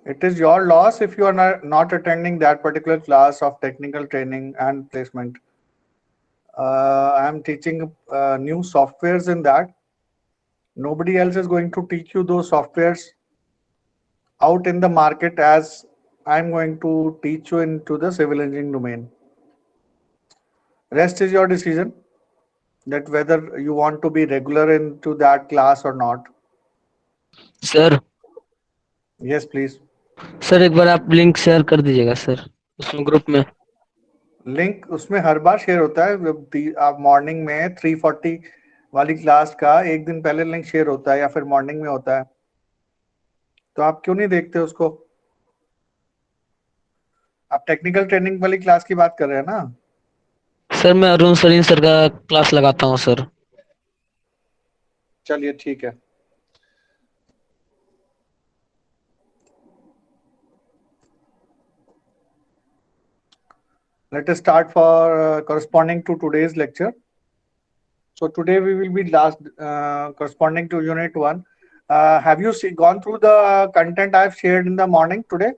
It is your loss if you are not attending that particular class of technical training and placement. I am teaching new softwares in that. Nobody else is going to teach you those softwares out in the market as I'm going to teach you into the civil engineering domain. Rest is your decision that whether you want to be regular into that class or not. Sir Yes, please. Sir एक बार आप link share कर दीजिएगा sir उसमें group में। Link उसमें हर बार share होता है। आप मॉर्निंग में 3:40 वाली क्लास का एक दिन पहले लिंक शेयर होता है या फिर मॉर्निंग में होता है, तो आप क्यों नहीं देखते उसको? आप टेक्निकल ट्रेनिंग वाली क्लास की बात कर रहे हैं ना? सर मैं अरुण सरीन सर का क्लास लगाता हूँ सर। चलिए ठीक है। Let us start for corresponding to today's lecture. So today we will be corresponding to unit 1. Have you gone through the content I have shared in the morning today?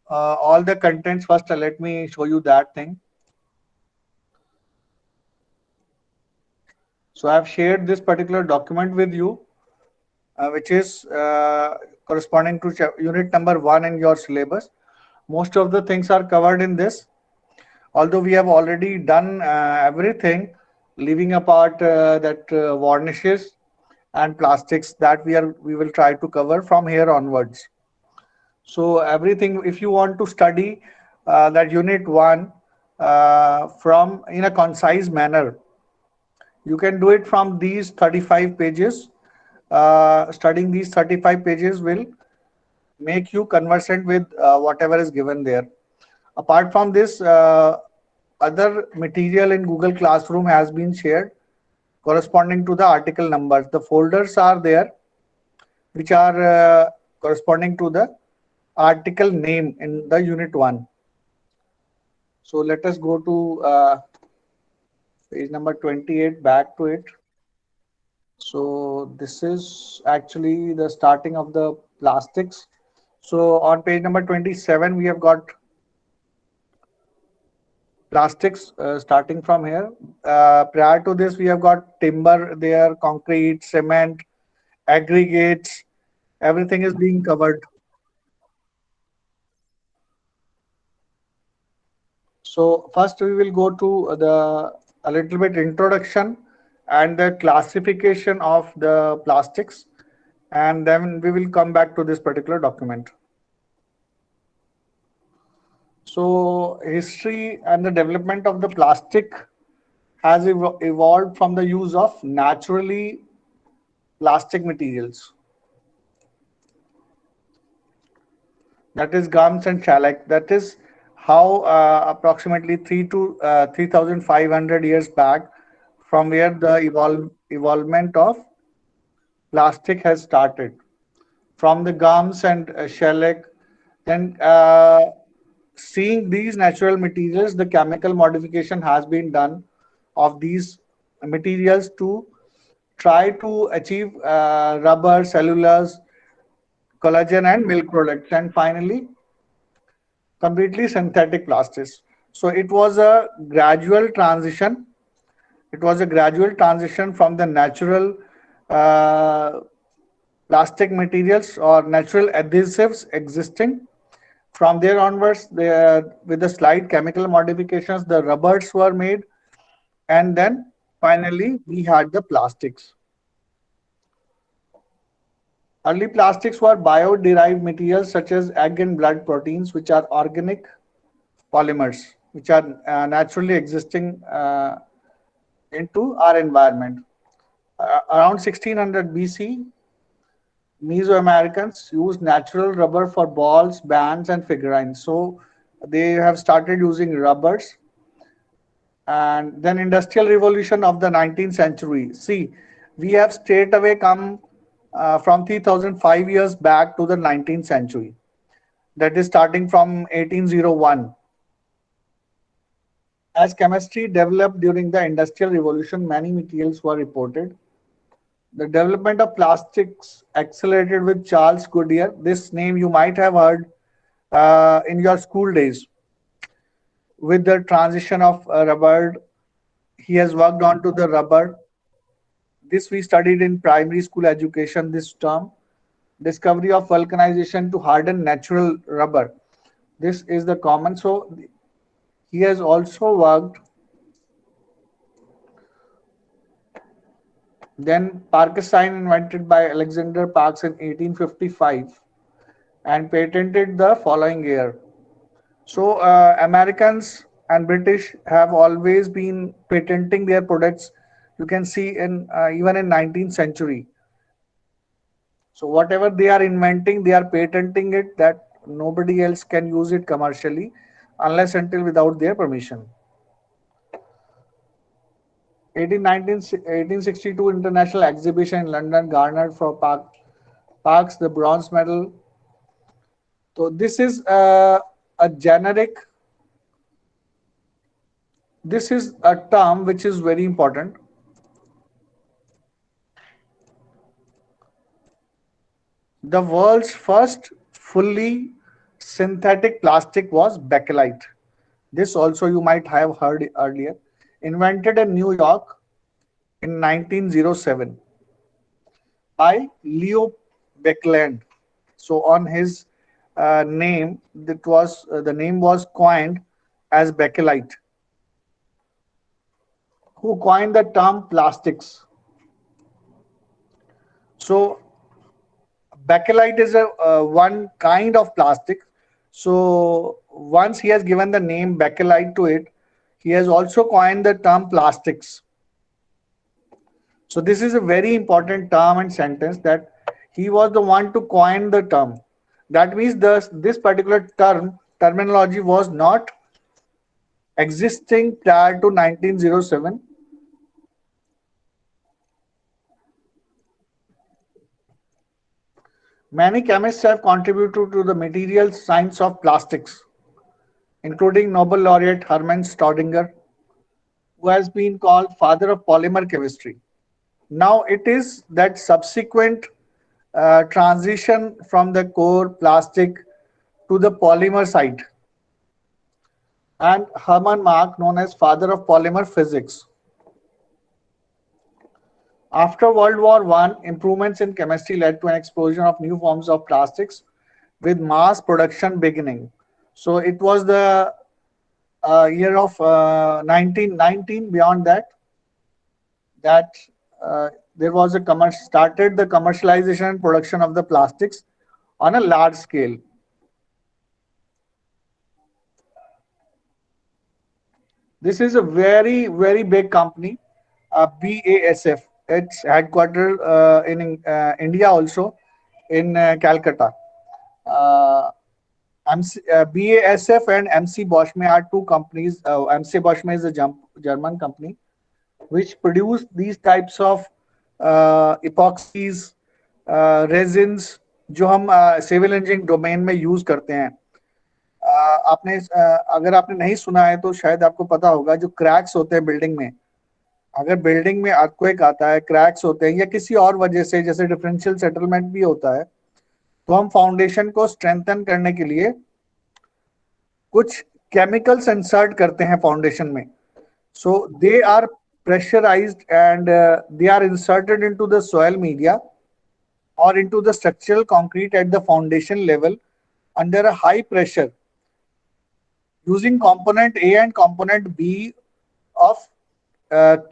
All the contents first, let me show you that thing. So I have shared this particular document with you, which is corresponding to unit number 1 in your syllabus. Most of the things are covered in this. Although we have already done everything, leaving apart that varnishes and plastics that we will try to cover from here onwards. So everything, if you want to study that unit 1 from in a concise manner, you can do it from these 35 pages. Studying these 35 pages will make you conversant with whatever is given there. Apart from this, other material in Google Classroom has been shared corresponding to the article numbers. The folders are there which are corresponding to the article name in the unit 1. So let us go to page number 28, back to it. So this is actually the starting of the plastics. So on page number 27, we have got plastics starting from here. Prior to this, we have got timber there, concrete, cement, aggregates, everything is being covered. So first we will go to a little bit introduction and the classification of the plastics, and then we will come back to this particular document. So history and the development of the plastic has evolved from the use of naturally plastic materials, that is gums and shellac. That is how approximately 3,500 years back, from where the evolvement of plastic has started, from the gums and shellac. Then seeing these natural materials, the chemical modification has been done of these materials to try to achieve rubber, cellulose, collagen and milk products, and finally completely synthetic plastics. So it was a gradual transition. It was a gradual transition from the natural plastic materials or natural adhesives existing. From there onwards, with the slight chemical modifications, the rubbers were made, and then finally we had the plastics. Early plastics were bio-derived materials such as egg and blood proteins, which are organic polymers, which are naturally existing into our environment. Around 1600 BC, Mesoamericans used natural rubber for balls, bands, and figurines. So they have started using rubbers. And then industrial revolution of the 19th century. See, we have straight away come from 3005 years back to the 19th century. That is starting from 1801. As chemistry developed during the industrial revolution, many materials were reported. The development of plastics accelerated with Charles Goodyear. This name you might have heard in your school days. With the transition of rubber, he has worked on to the rubber. This we studied in primary school education, this term. Discovery of vulcanization to harden natural rubber. This is the common. So he has also worked. Then Parkesine invented by Alexander Parkes in 1855 and patented the following year. So Americans and British have always been patenting their products. You can see in even in 19th century. So whatever they are inventing, they are patenting it that nobody else can use it commercially unless until without their permission. 1862 International Exhibition in London garnered for Parkes the bronze medal. So this is a generic. This is a term which is very important. The world's first fully synthetic plastic was bakelite. This also you might have heard earlier. Invented in New York in 1907 by Leo Baekeland. So on his name, the name was coined as bakelite. Who coined the term plastics? So bakelite is a one kind of plastic. So once he has given the name bakelite to it, he has also coined the term plastics. So this is a very important term and sentence that he was the one to coin the term. That means this particular terminology was not existing prior to 1907. Many chemists have contributed to the material science of plastics, including Nobel laureate Hermann Staudinger, who has been called father of polymer chemistry. Now it is that subsequent transition from the core plastic to the polymer side, and Hermann Mach, known as father of polymer physics. After World War I, improvements in chemistry led to an explosion of new forms of plastics with mass production beginning. So it was the year of 1919. Beyond that, there was started the commercialization and production of the plastics on a large scale. This is a very, very big company, BASF. It's headquartered in India also, in Calcutta. BASF and MC Boschme are two companies. MC Boschme is a German company which produce these types of epoxies, resins जो हम civil engineering domain में use करते हैं. आपने अगर आपने नहीं सुना है तो शायद आपको पता होगा, जो क्रैक्स होते हैं बिल्डिंग में, अगर बिल्डिंग में अर्थक्वेक आता है, क्रैक्स होते हैं या किसी और वजह से, जैसे डिफरेंशियल सेटलमेंट भी होता है, तो हम फाउंडेशन को स्ट्रेंथन करने के लिए कुछ केमिकल्स इंसर्ट करते हैं फाउंडेशन में. So they are pressurized and they are inserted into the soil media or into the structural concrete at the foundation level under a high pressure using component A and component B of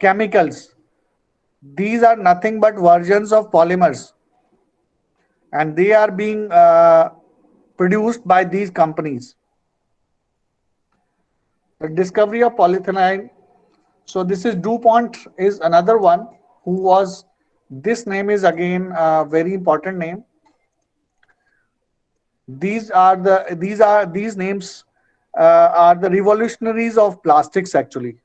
chemicals. These are nothing but versions of polymers and they are being produced by these companies. The discovery of polyethylene. So this is DuPont is another one who was, this name is again a very important name. These names are the revolutionaries of plastics actually.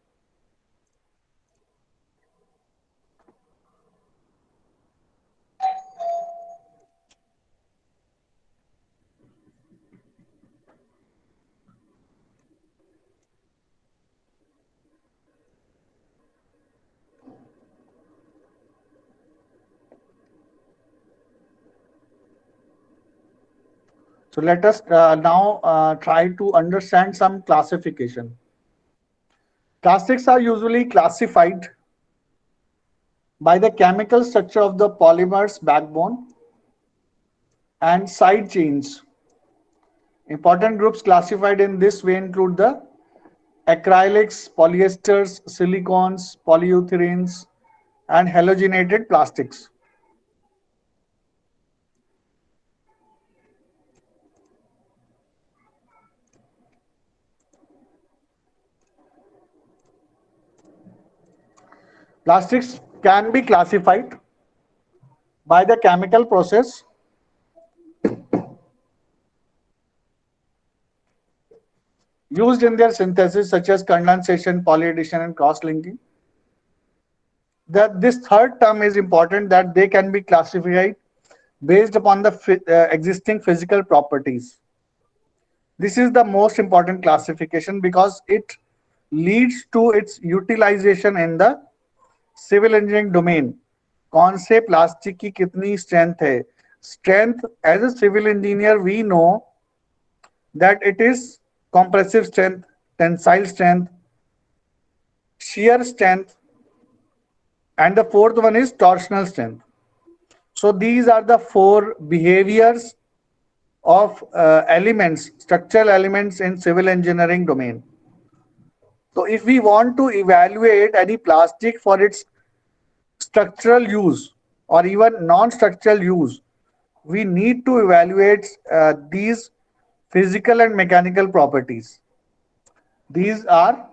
So let us now try to understand some classification. Plastics are usually classified by the chemical structure of the polymer's backbone and side chains. Important groups classified in this way include the acrylics, polyesters, silicones, polyurethanes, and halogenated plastics. Plastics can be classified by the chemical process used in their synthesis, such as condensation, polyaddition, and cross-linking. This third term is important, that they can be classified based upon the existing physical properties. This is the most important classification because it leads to its utilization in the civil engineering domain. कौन से plastic की कितनी strength है? Strength as a civil engineer we know that it is compressive strength, tensile strength, shear strength, and the fourth one is torsional strength. So these are the four behaviors of elements, structural elements in civil engineering domain. So if we want to evaluate any plastic for its structural use or even non-structural use, we need to evaluate these physical and mechanical properties. These are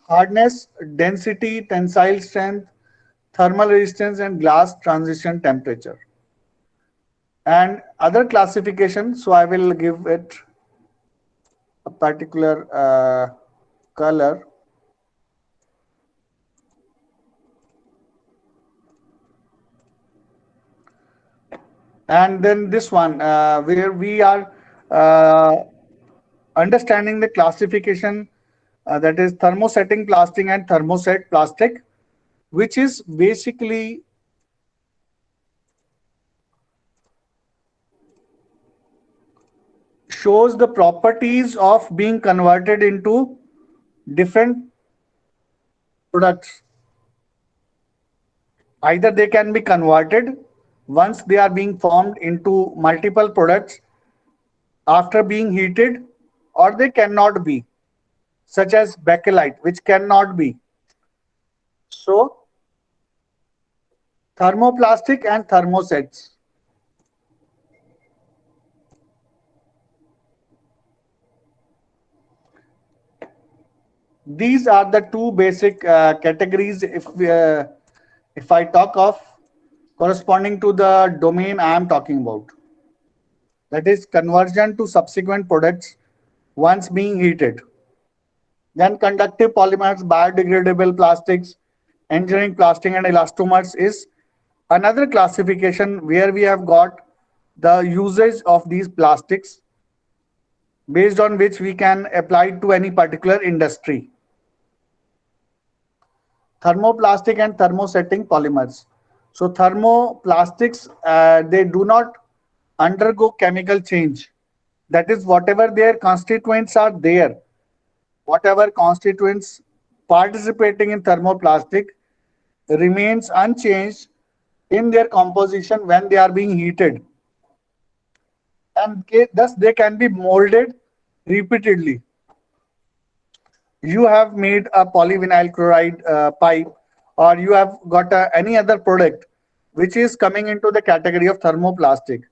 hardness, density, tensile strength, thermal resistance, and glass transition temperature. And other classification, so I will give it a particular color. And then this one, where we are understanding the classification, that is thermosetting plastic and thermoset plastic, which is basically shows the properties of being converted into different products. Either they can be converted once they are being formed into multiple products after being heated, or they cannot be, such as bakelite, which cannot be. So thermoplastic and thermosets. These are the two basic categories if I talk of, corresponding to the domain I am talking about. That is conversion to subsequent products once being heated. Then conductive polymers, biodegradable plastics, engineering plastic, and elastomers is another classification where we have got the usage of these plastics based on which we can apply it to any particular industry. Thermoplastic and thermosetting polymers. So thermoplastics, they do not undergo chemical change. That is, whatever their constituents are there, whatever constituents participating in thermoplastic remains unchanged in their composition when they are being heated. And thus they can be molded repeatedly. You have made a polyvinyl chloride pipe, or you have got any other product which is coming into the category of thermoplastic.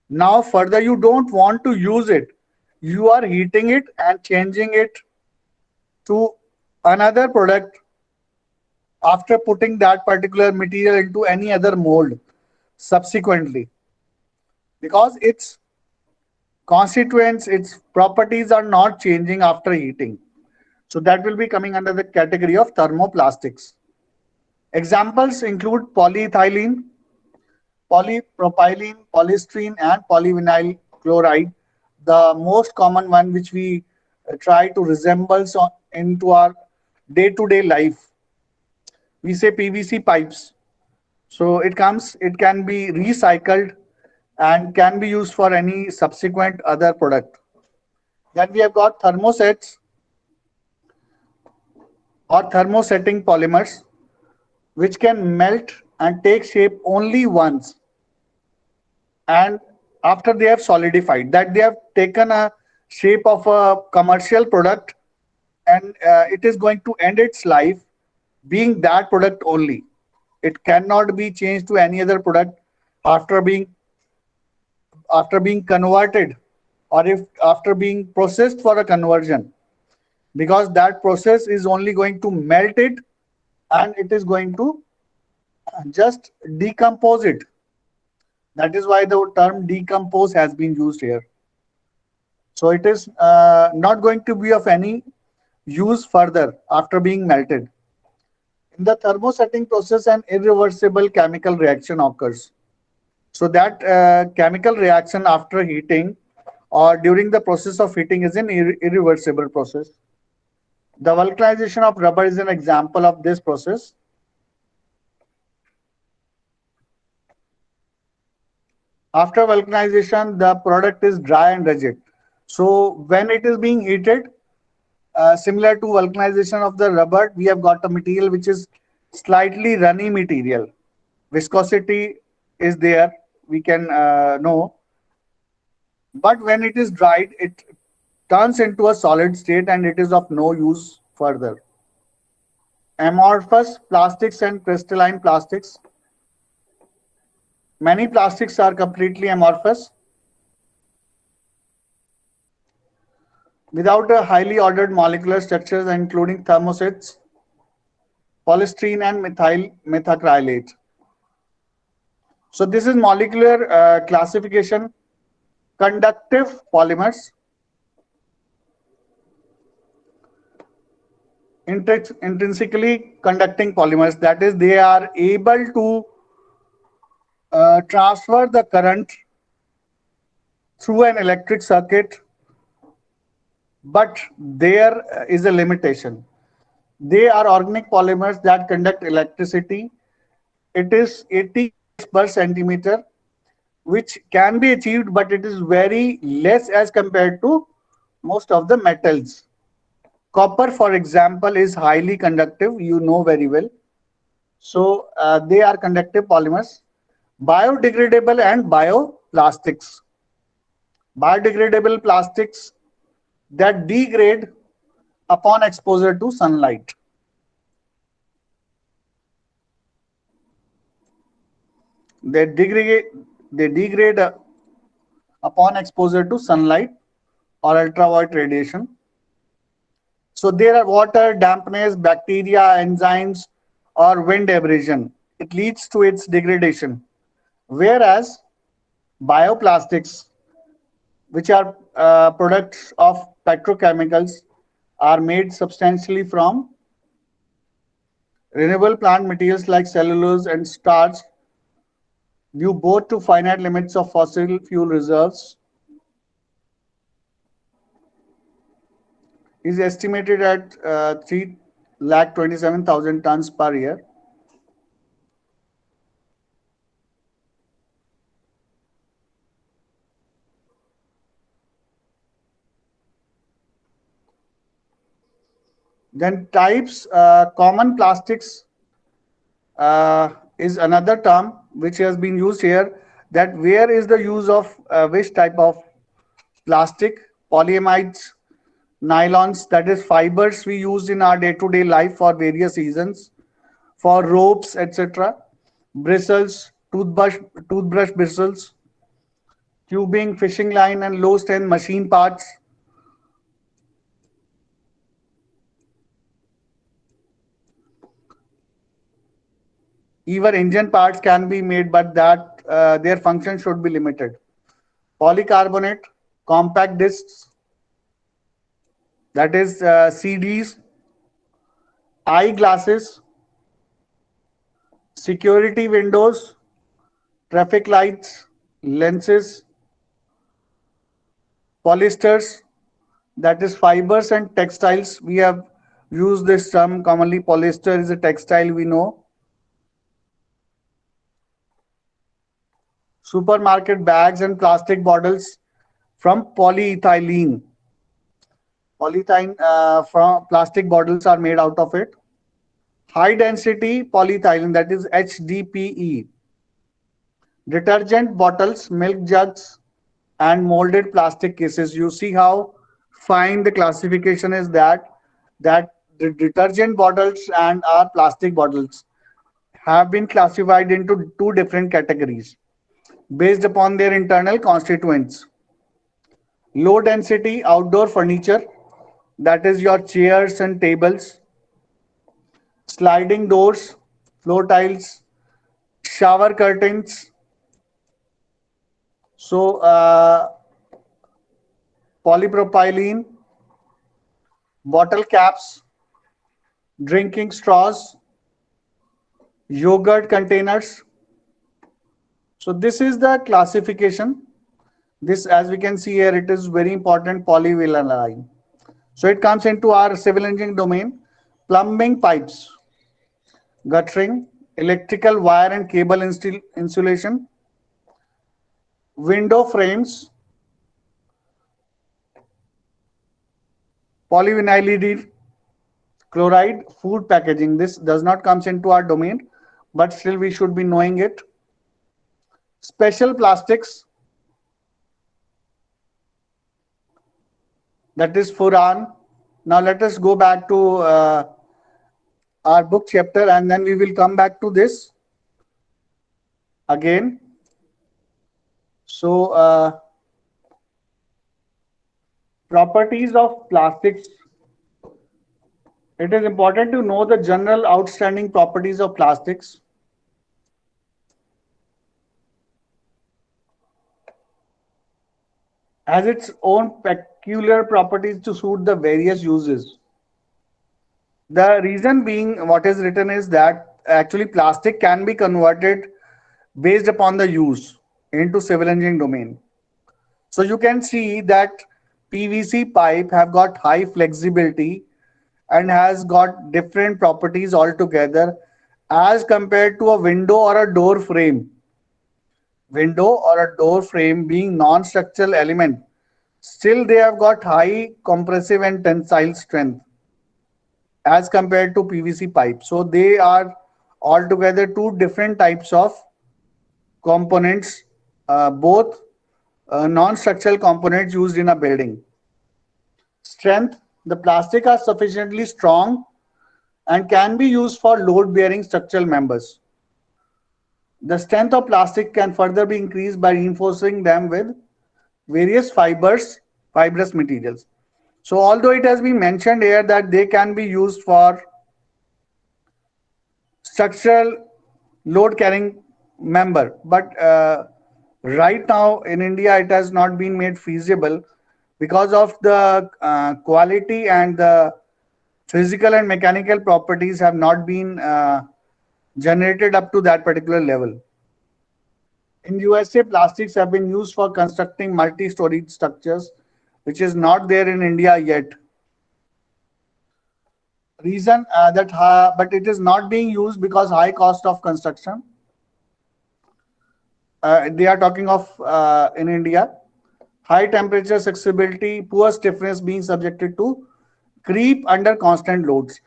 Now further you don't want to use it. You are heating it and changing it to another product after putting that particular material into any other mold subsequently, because its constituents, its properties are not changing after heating. So that will be coming under the category of thermoplastics. Examples include polyethylene, polypropylene, polystyrene, and polyvinyl chloride. The most common one which we try to resemble into our day-to-day life. We say PVC pipes. So it can be recycled and can be used for any subsequent other product. Then we have got thermosets or thermosetting polymers, which can melt and take shape only once, and after they have solidified, that they have taken a shape of a commercial product, and it is going to end its life being that product only. It cannot be changed to any other product after being converted, or if after being processed for a conversion, because that process is only going to melt it, and it is going to just decompose it. That is why the term decompose has been used here. So it is not going to be of any use further after being melted. In the thermosetting process, an irreversible chemical reaction occurs. So that chemical reaction after heating or during the process of heating is an irreversible process. The vulcanization of rubber is an example of this process. After vulcanization, the product is dry and rigid. So when it is being heated, similar to vulcanization of the rubber, we have got a material which is slightly runny material. Viscosity is there, we can know. But when it is dried, it turns into a solid state and it is of no use further. Amorphous plastics and crystalline plastics. Many plastics are completely amorphous. Without a highly ordered molecular structures, including thermosets, polystyrene, and methyl methacrylate. So this is molecular classification. Conductive polymers, intrinsically conducting polymers, that is, they are able to transfer the current through an electric circuit, but there is a limitation. They are organic polymers that conduct electricity. It is 80 per centimeter, which can be achieved, but it is very less as compared to most of the metals. Copper, for example, is highly conductive, you know very well. So they are conductive polymers. Biodegradable and bioplastics. Biodegradable plastics that degrade upon exposure to sunlight. They degrade upon exposure to sunlight or ultraviolet radiation. So there are water, dampness, bacteria, enzymes, or wind abrasion. It leads to its degradation. Whereas bioplastics, which are products of petrochemicals, are made substantially from renewable plant materials like cellulose and starch, due both to finite limits of fossil fuel reserves, is estimated at 3,27,000 tons per year. Then types, common plastics is another term which has been used here, that where is the use of which type of plastic. Polyamides, nylons, that is fibers we use in our day-to-day life for various reasons, for ropes, etc. Bristles, toothbrush bristles, tubing, fishing line, and low strength machine parts. Even engine parts can be made, but that their function should be limited. Polycarbonate, compact discs, that is CDs, eyeglasses, security windows, traffic lights, lenses, polyesters, that is fibers and textiles. We have used this term commonly. Polyester is a textile, we know. supermarket bags and plastic bottles from polyethylene. Polyethylene from plastic bottles are made out of it. High density polyethylene, that is HDPE. Detergent bottles, milk jugs, and molded plastic cases. You see how fine the classification is, that the detergent bottles and our plastic bottles have been classified into two different categories based upon their internal constituents. Low density outdoor furniture, that is your chairs and tables, sliding doors, floor tiles, shower curtains. So, polypropylene, bottle caps, drinking straws, yogurt containers. So, this is the classification. This, as we can see here, it is very important, polyvinyl. So, it comes into our civil engineering domain. Plumbing pipes, guttering, electrical wire and cable insulation, window frames, polyvinyl chloride, food packaging. This does not comes into our domain, but still we should be knowing it. Special plastics, that is furan. Now let us go back to our book chapter, and then we will come back to this again. So, properties of plastics. It is important to know the general outstanding properties of plastics. Has its own peculiar properties to suit the various uses. The reason being, what is written is that actually plastic can be converted based upon the use into civil engineering domain. So you can see that PVC pipe have got high flexibility and has got different properties altogether as compared to a window or a door frame. Window or a door frame being non-structural element, still they have got high compressive and tensile strength as compared to PVC pipe. So they are altogether two different types of components, both non-structural components used in a building. Strength, the plastic are sufficiently strong and can be used for load-bearing structural members. The strength of plastic can further be increased by reinforcing them with various fibrous materials. So although it has been mentioned here that they can be used for structural load carrying member, but right now in India it has not been made feasible because of the quality and the physical and mechanical properties have not been generated up to that particular level. In USA, plastics have been used for constructing multi-story structures, which is not there in India yet. Reason but it is not being used because high cost of construction. They are talking of in India. High temperature accessibility, poor stiffness being subjected to creep under constant loads.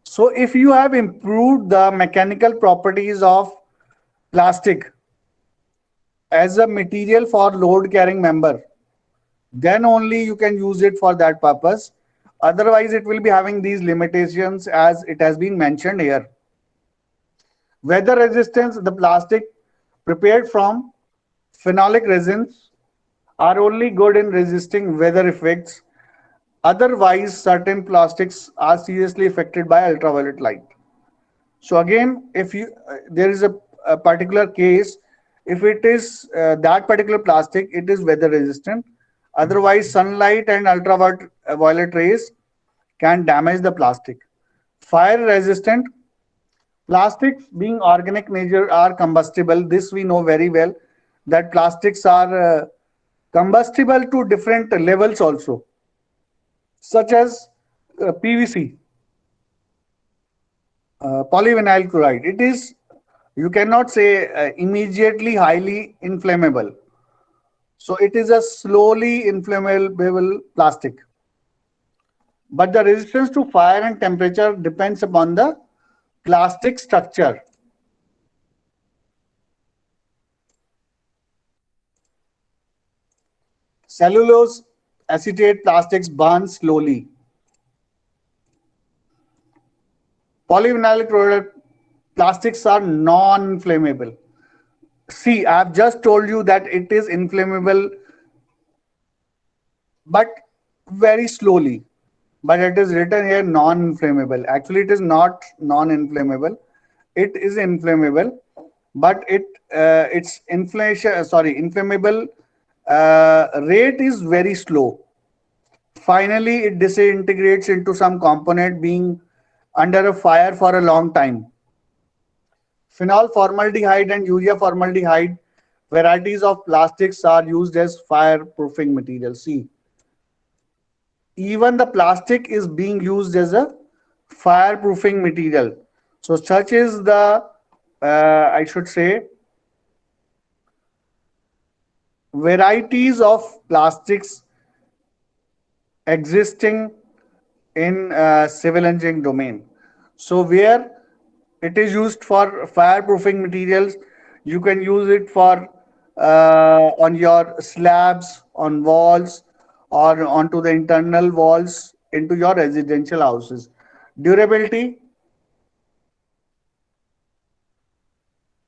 So if you have improved the mechanical properties of plastic as a material for load carrying member, then only you can use it for that purpose. Otherwise, it will be having these limitations as it has been mentioned here. Weather resistance, the plastic prepared from phenolic resins are only good in resisting weather effects. Otherwise, certain plastics are seriously affected by ultraviolet light. So again, if you there is a particular case, if it is that particular plastic, it is weather resistant. Otherwise, sunlight and ultraviolet rays can damage the plastic. Fire resistant. Plastics being organic nature are combustible. This we know very well, that plastics are combustible to different levels also, such as PVC, polyvinyl chloride. It is You cannot say immediately highly inflammable. So it is a slowly inflammable plastic. But the resistance to fire and temperature depends upon the plastic structure. Cellulose acetate plastics burn slowly. Polyvinyl product plastics are non-inflammable. See, I've just told you that it is inflammable, but very slowly. But it is written here non-inflammable. Actually, it is not non-inflammable. It is inflammable, but its inflammation sorry inflammable rate is very slow. Finally, it disintegrates into some component being under a fire for a long time. Phenol formaldehyde and urea formaldehyde varieties of plastics are used as fireproofing material. See, even the plastic is being used as a fireproofing material. So such is the, I should say, varieties of plastics existing in civil engineering domain. So where it is used for fireproofing materials, you can use it for on your slabs, on walls, or onto the internal walls into your residential houses. Durability,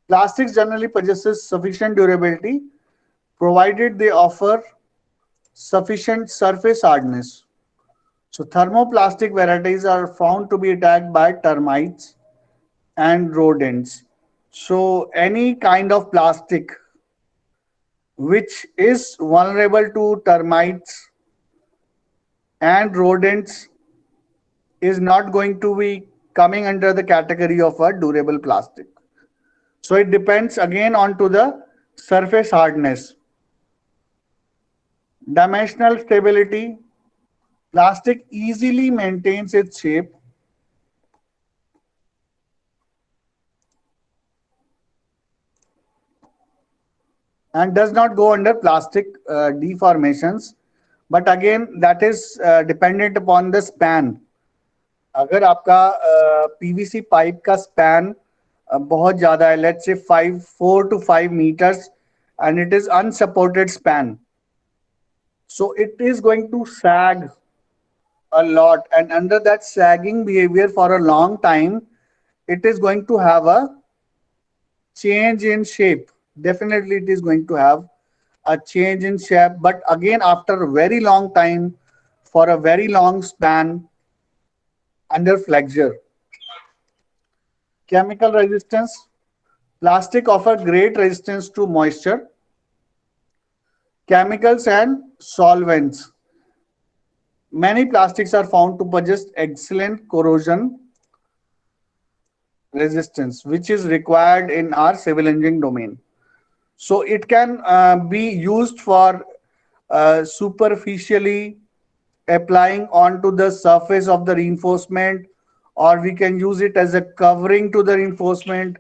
plastics generally possesses sufficient durability provided they offer sufficient surface hardness. So thermoplastic varieties are found to be attacked by termites and rodents. So any kind of plastic which is vulnerable to termites and rodents is not going to be coming under the category of a durable plastic. So it depends again on to the surface hardness. Dimensional stability, plastic easily maintains its shape and does not go under plastic deformations. But again, that is dependent upon the span. अगर आपका PVC pipe का span बहुत ज्यादा है, let's say 4 to 5 meters, and it is unsupported span, so it is going to sag a lot, and under that sagging behavior for a long time, it is going to have a change in shape. Definitely it is going to have a change in shape, but again after a very long time, for a very long span, under flexure. Chemical resistance, plastic offer great resistance to moisture, chemicals and solvents. Many plastics are found to possess excellent corrosion resistance, which is required in our civil engineering domain. So it can be used for superficially applying onto the surface of the reinforcement, or we can use it as a covering to the reinforcement,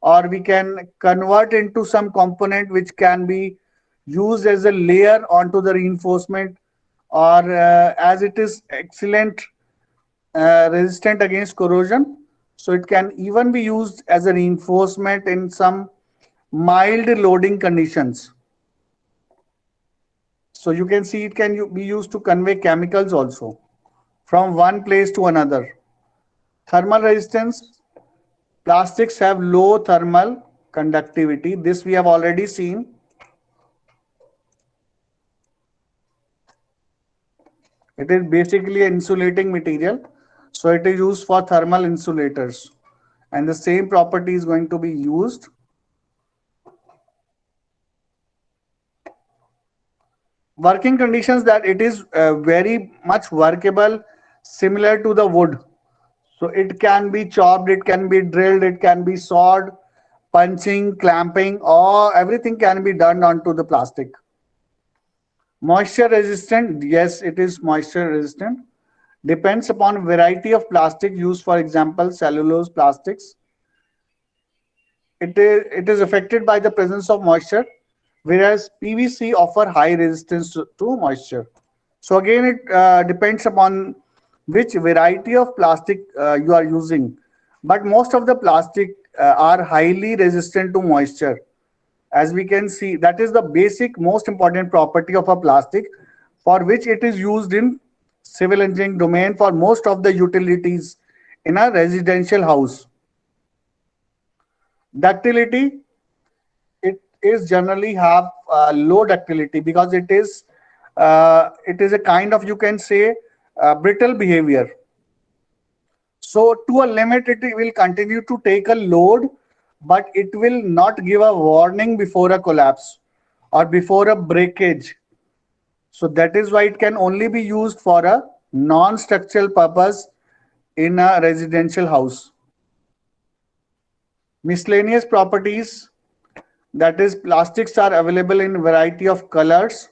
or we can convert into some component which can be used as a layer onto the reinforcement, or as it is excellent resistant against corrosion, so it can even be used as a reinforcement in some mild loading conditions. So you can see it can be used to convey chemicals also from one place to another. Thermal resistance, plastics have low thermal conductivity. This we have already seen. It is basically an insulating material. So it is used for thermal insulators. And the same property is going to be used. Working conditions, that it is very much workable, similar to the wood. So it can be chopped, it can be drilled, it can be sawed, punching, clamping, or everything can be done onto the plastic. Moisture resistant, yes, it is moisture resistant. Depends upon variety of plastic used, for example, cellulose plastics. it is affected by the presence of moisture, whereas PVC offer high resistance to moisture. So again, it depends upon which variety of plastic you are using. But most of the plastic are highly resistant to moisture. As we can see, that is the basic most important property of a plastic, for which it is used in civil engineering domain for most of the utilities in a residential house. Ductility, it is generally have low ductility because it is a kind of, you can say, brittle behavior. So to a limit, it will continue to take a load, but it will not give a warning before a collapse or before a breakage. So that is why it can only be used for a non-structural purpose in a residential house. Miscellaneous properties, that is, plastics are available in variety of colors,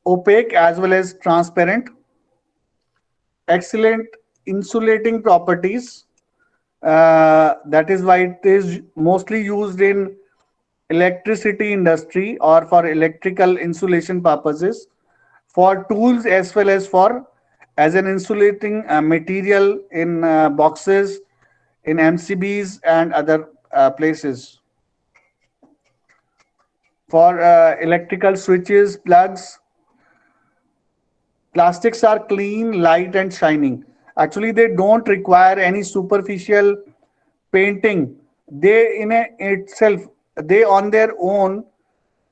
opaque as well as transparent. Excellent insulating properties. That is why it is mostly used in electricity industry or for electrical insulation purposes, for tools as well as for as an insulating material in boxes, in MCBs and other places. For electrical switches, plugs, plastics are clean, light, and shining. Actually, they don't require any superficial painting. They in itself, they on their own,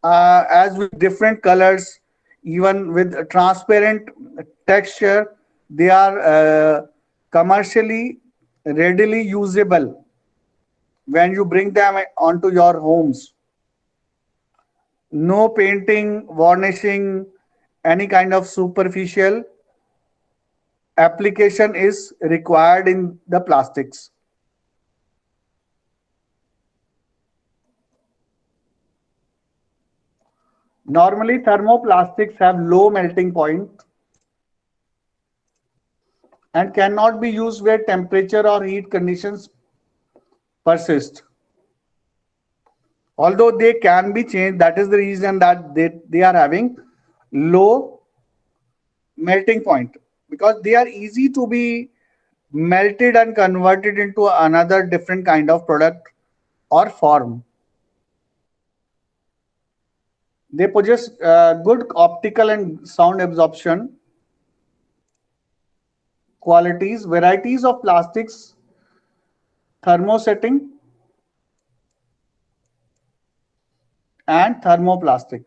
as with different colors, even with a transparent texture, they are commercially readily usable when you bring them onto your homes. No painting, varnishing, any kind of superficial application is required in the plastics. Normally, thermoplastics have low melting point and cannot be used where temperature or heat conditions persist. Although they can be changed, that is the reason that they are having low melting point, because they are easy to be melted and converted into another different kind of product or form. They possess good optical and sound absorption qualities. Varieties of plastics, thermosetting and thermoplastic.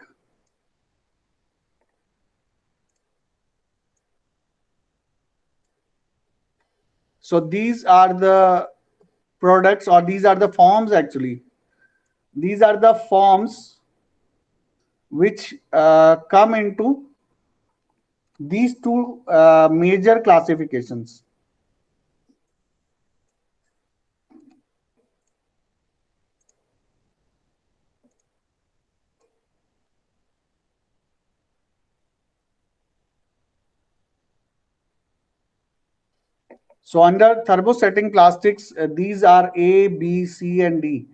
So these are the products, or these are the forms actually. These are the forms which come into these two major classifications. So under thermosetting plastics, these are A, B, C, and D.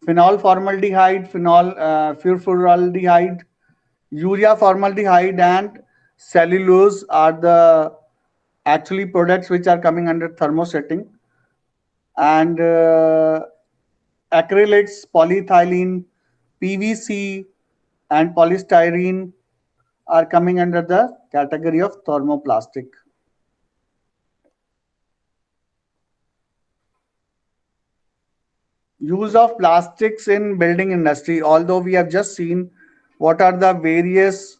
Phenol formaldehyde, phenol furforaldehyde, urea formaldehyde, and cellulose are the actually products which are coming under thermosetting. And acrylates, polyethylene, PVC, and polystyrene are coming under the category of thermoplastic. Use of plastics in building industry. Although we have just seen what are the various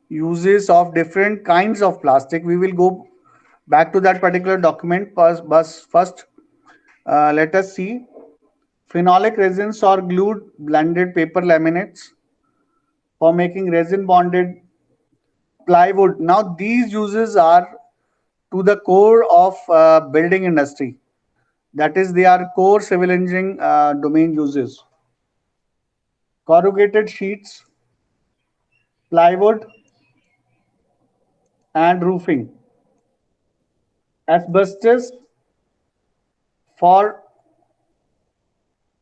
uses of different kinds of plastic, we will go back to that particular document. First, let us see phenolic resins or glued blended paper laminates for making resin bonded plywood. Now these uses are to the core of building industry. That is, they are core civil engineering domain uses. Corrugated sheets, plywood, and roofing. Asbestos for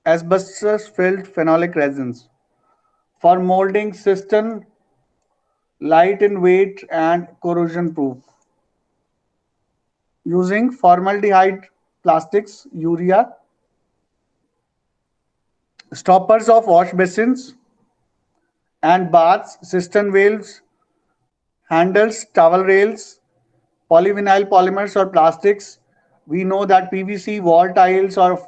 asbestos-filled phenolic resins. For molding, system, light in weight and corrosion proof. Using formaldehyde plastics, urea, stoppers of wash basins and baths, cistern valves, handles, towel rails, polyvinyl polymers or plastics. We know that PVC wall tiles of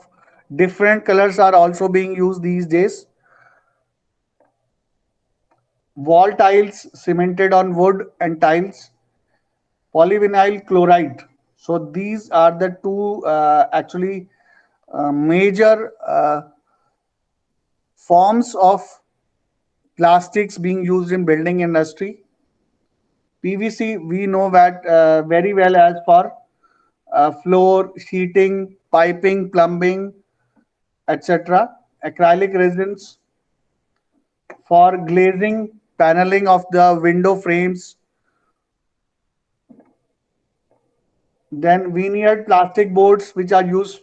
different colors are also being used these days. Wall tiles cemented on wood and tiles, polyvinyl chloride. So these are the two actually major forms of plastics being used in building industry. PVC we know that very well as for floor, sheeting, piping, plumbing, etc. Acrylic resins for glazing, paneling of the window frames. Then veneered plastic boards which are used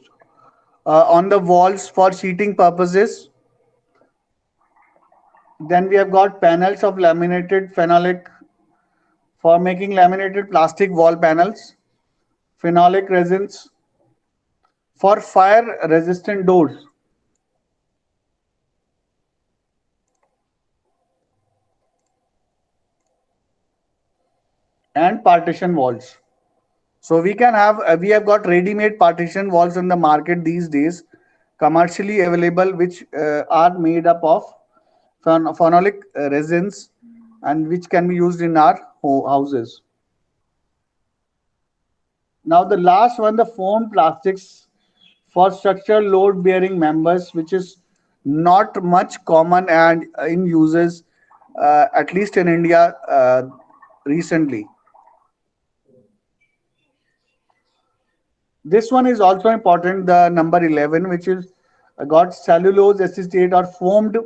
on the walls for sheeting purposes. Then we have got panels of laminated phenolic for making laminated plastic wall panels, phenolic resins for fire resistant doors. And partition walls. So we have got ready-made partition walls in the market these days, commercially available, which are made up of phenolic resins and which can be used in our houses. Now the last one, the foam plastics for structural load bearing members, which is not much common and in uses, at least in India recently. This one is also important, the number 11, which is got cellulose acetate or foamed.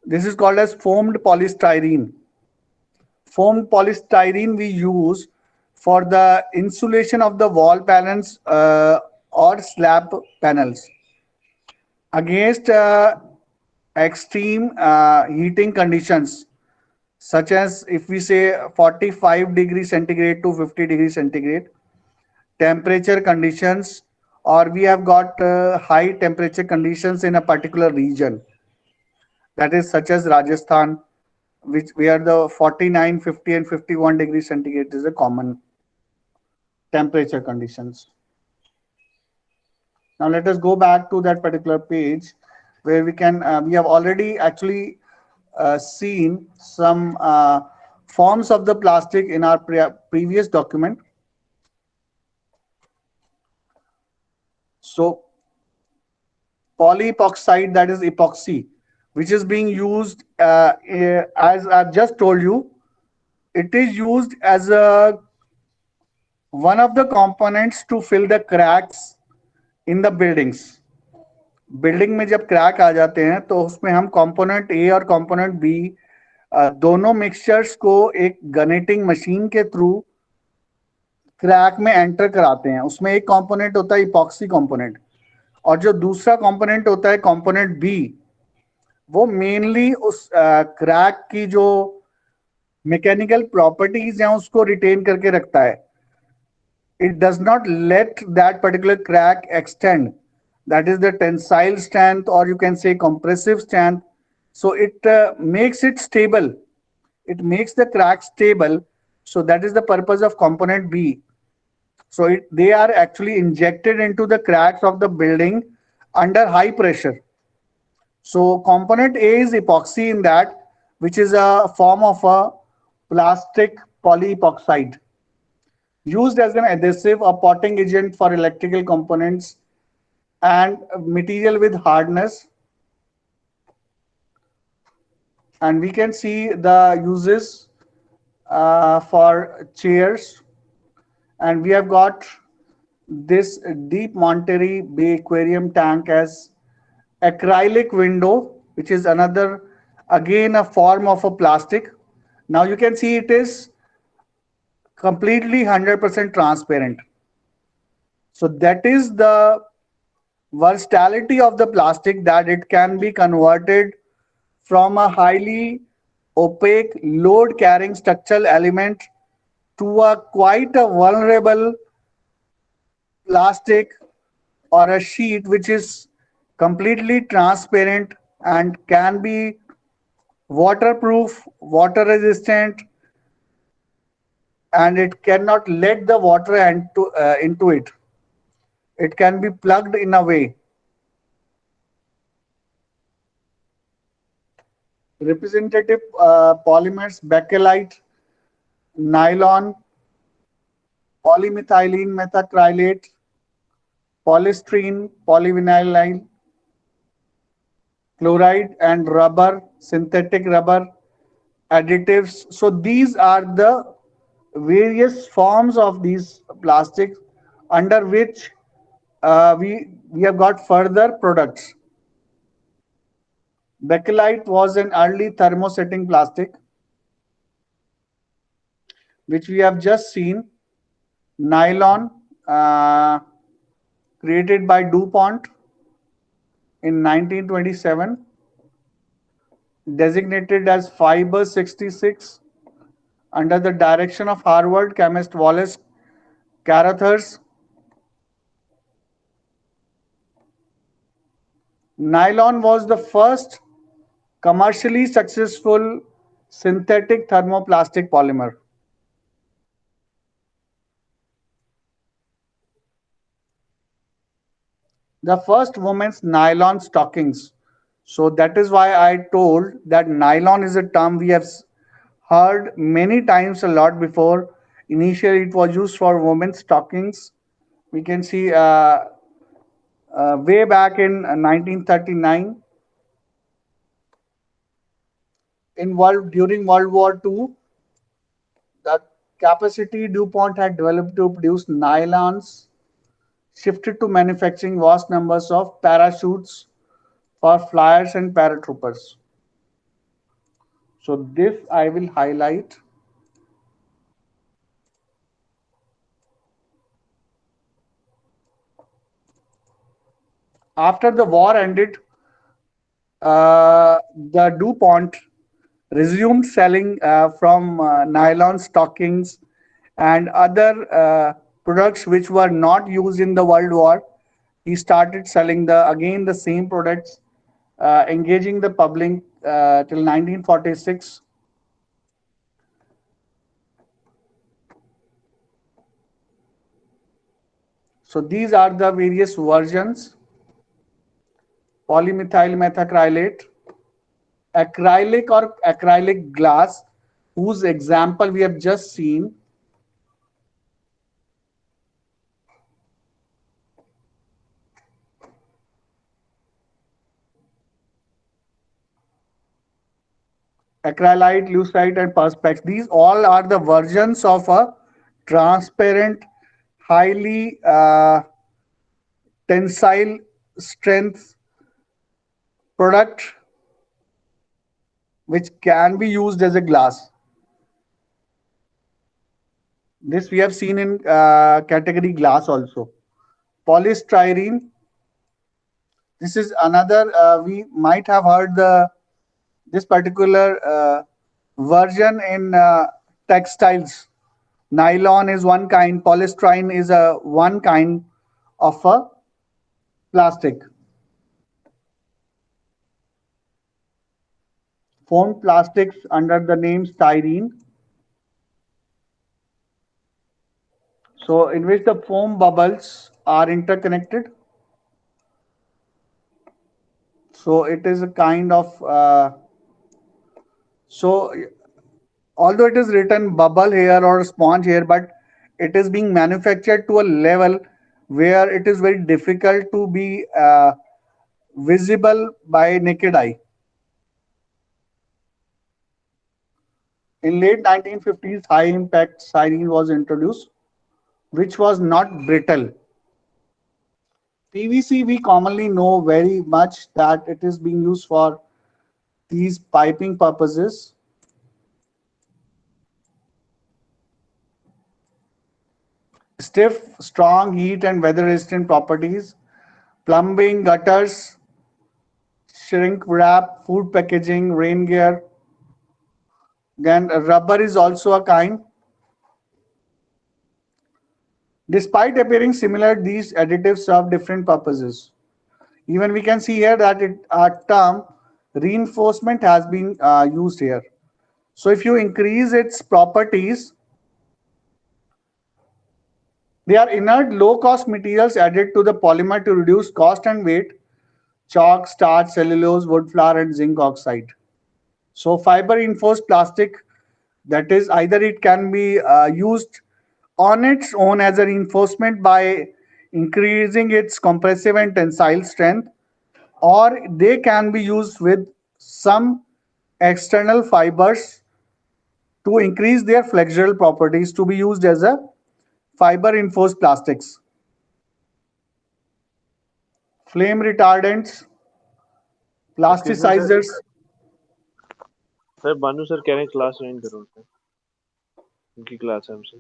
This is called as foamed polystyrene. Foamed polystyrene we use for the insulation of the wall panels or slab panels against extreme heating conditions, such as if we say 45 degrees centigrade to 50 degrees centigrade temperature conditions, or we have got high temperature conditions in a particular region, that is such as Rajasthan, which where the 49, 50 and 51 degrees centigrade is a common temperature conditions. Now let us go back to that particular page where we have already actually seen some forms of the plastic in our previous document. So polyepoxide, that is epoxy, which is being used as I've just told you, it is used as one of the components to fill the cracks in the buildings. Building में जब crack आ जाते हैं तो उसमें हम component ए और component B दोनों mixtures को एक गनेटिंग मशीन के थ्रू क्रैक में एंटर कराते हैं. उसमें एक कंपोनेंट होता है इपॉक्सी कंपोनेंट और जो दूसरा कंपोनेंट होता है कंपोनेंट बी, वो मेनली उस क्रैक की जो मैकेनिकल प्रॉपर्टीज हैं उसको रिटेन करके रखता है. It does not let that particular crack extend. That is the tensile strength, or you can say compressive strength. So it makes it stable. It makes the crack stable. So that is the purpose of component B. So they are actually injected into the cracks of the building under high pressure. So component A is epoxy in that, which is a form of a plastic polyepoxide, used as an adhesive or potting agent for electrical components and material with hardness. And we can see the uses for chairs. And we have got this deep Monterey Bay aquarium tank as acrylic window, which is another, again, a form of a plastic. Now you can see it is completely 100% transparent. So that is the versatility of the plastic, that it can be converted from a highly opaque load carrying structural element to a quite a vulnerable plastic or a sheet which is completely transparent and can be waterproof, water resistant, and it cannot let the water into it. It can be plugged in a way. Representative polymers: bakelite, nylon, polymethylene methacrylate, polystyrene, polyvinyl chloride, and rubber, synthetic rubber, additives. So these are the various forms of these plastics under which we have got further products. Bakelite was an early thermosetting plastic, which we have just seen. Nylon, created by DuPont in 1927, designated as Fiber 66 under the direction of Harvard chemist Wallace Carothers. Nylon was the first commercially successful synthetic thermoplastic polymer. The first women's nylon stockings. So that is why I told that nylon is a term we have heard many times a lot before. Initially, it was used for women's stockings. We can see way back in 1939 during World War II, the capacity DuPont had developed to produce nylons shifted to manufacturing vast numbers of parachutes for flyers and paratroopers. So this I will highlight. After the war ended, the DuPont resumed selling from nylon stockings and other products which were not used in the World War. He started selling the same products, engaging the public till 1946. So these are the various versions: polymethyl methacrylate, acrylic or acrylic glass, whose example we have just seen. Acrylite, lucite, and perspex. These all are the versions of a transparent, highly tensile strength product which can be used as a glass. This we have seen in category glass also. Polystyrene. This is another, we might have heard this particular version in textiles. Nylon is one kind, polystyrene is one kind of a plastic. Foam plastics under the name styrene. So in which the foam bubbles are interconnected. So it is a kind of, so although it is written bubble here or sponge here, but it is being manufactured to a level where it is very difficult to be visible by naked eye. In late 1950s, high impact styrene was introduced, which was not brittle. PVC, we commonly know very much that it is being used for these piping purposes. Stiff, strong, heat and weather resistant properties. plumbing, gutters, shrink wrap, food packaging, rain gear. Then rubber is also a kind. Despite appearing similar, these additives serve different purposes. Even we can see here that a term reinforcement has been used here. So if you increase its properties, they are inert low-cost materials added to the polymer to reduce cost and weight: chalk, starch, cellulose, wood flour, and zinc oxide. So fiber reinforced plastic, that is, either it can be used on its own as a reinforcement by increasing its compressive and tensile strength, or they can be used with some external fibers to increase their flexural properties to be used as a fiber reinforced plastics. Flame retardants, Excuse me, sir. plasticizers. Sir Banu sir कह रहे हैं class join करो sir, उनकी class है हमसे.